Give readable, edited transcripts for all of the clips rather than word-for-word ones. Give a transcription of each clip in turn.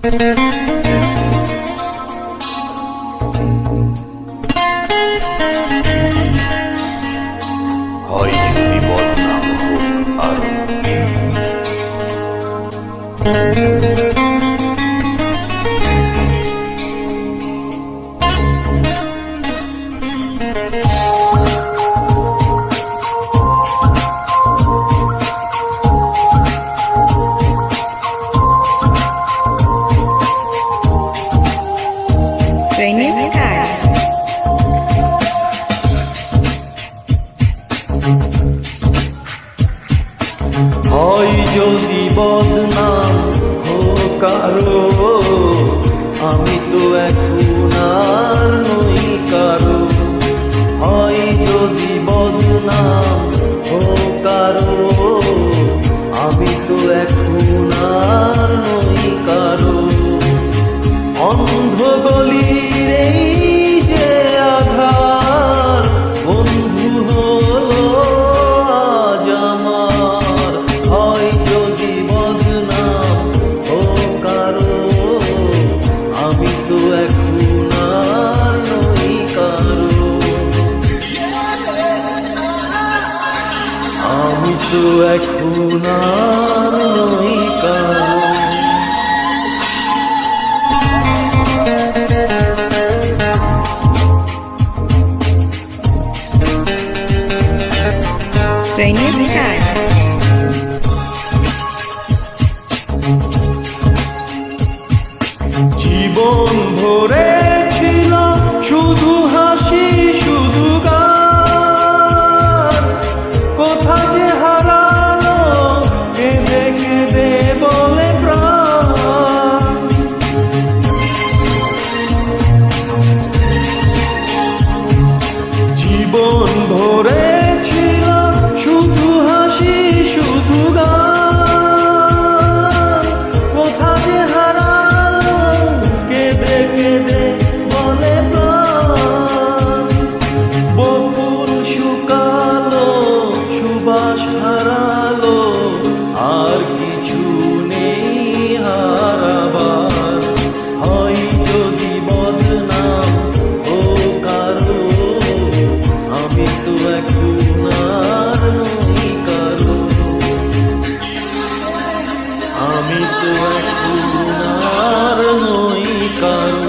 হয় যদি বদনাম হোক আরো। হয় যদি বদনাম হোক আরো, আমি তো এখন আর নই কারো। হয় যদি বদনাম হোক আরো, আমি তো এখন আর নই কারো। অন্ধ গলির এই যে আধার, বন্ধু হলো আজ আমার। হয় যদি বদনাম হোক আরো, আমি তো এখন আর নই কারো। আমি তো এখন আর নই কারো। জীবন ভরে ছিল শুধু হাসি শুধু গান, কোথা যে হারালো কেঁদে কেঁদে বলে প্রাণ। জীবন ভরে ছিল শুধু হাসি শুধু গান, কোথা যে হারালো কেঁদে কেঁদে বলে প্রাণ। বকুল শুকালো সুবাস হারালো, আর কিছু নেই হারাবার। হয় যদি বদনাম হোক আরো, আমি তো এখন আর নই কারো। আমি তো এখন আর নই কারো।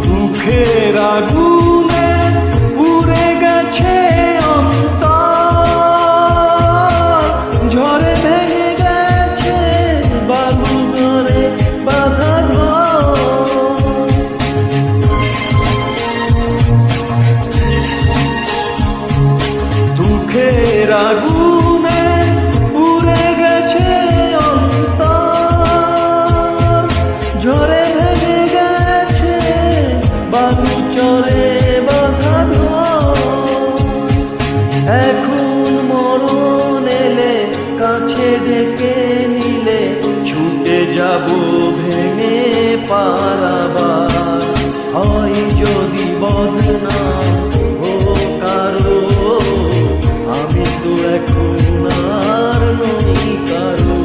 দুঃখের আগুনে পুড়ে গেছে অন্তর, ঝড়ে ভেঙে গেছে বালু ঘরে বাঁধা ঘর। দুঃখের আগুনে পুড়ে গেছে অন্তর, ঝড়ে ভেঙে গেছে বালু চরে বাঁধা ঘর। এখন মরণ এলে কাছে ডেকে নিলে, ছুটে যাব ভেঙে পারাবার। হয় যদি বদনাম হোক আরো, আমি তো এখন আর নই কারো।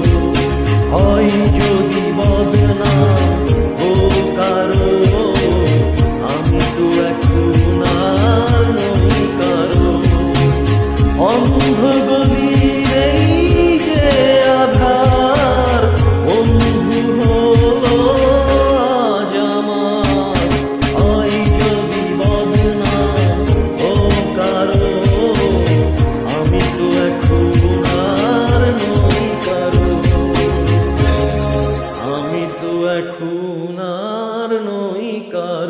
হয় যদি বদনাম হোক আরো, আমি তো এখন আর নই কারো। অন্ধ গলির এই যে আধার, বন্ধু হলো আজ আমার। হয় যদি বদনাম হোক আরো, আমি তো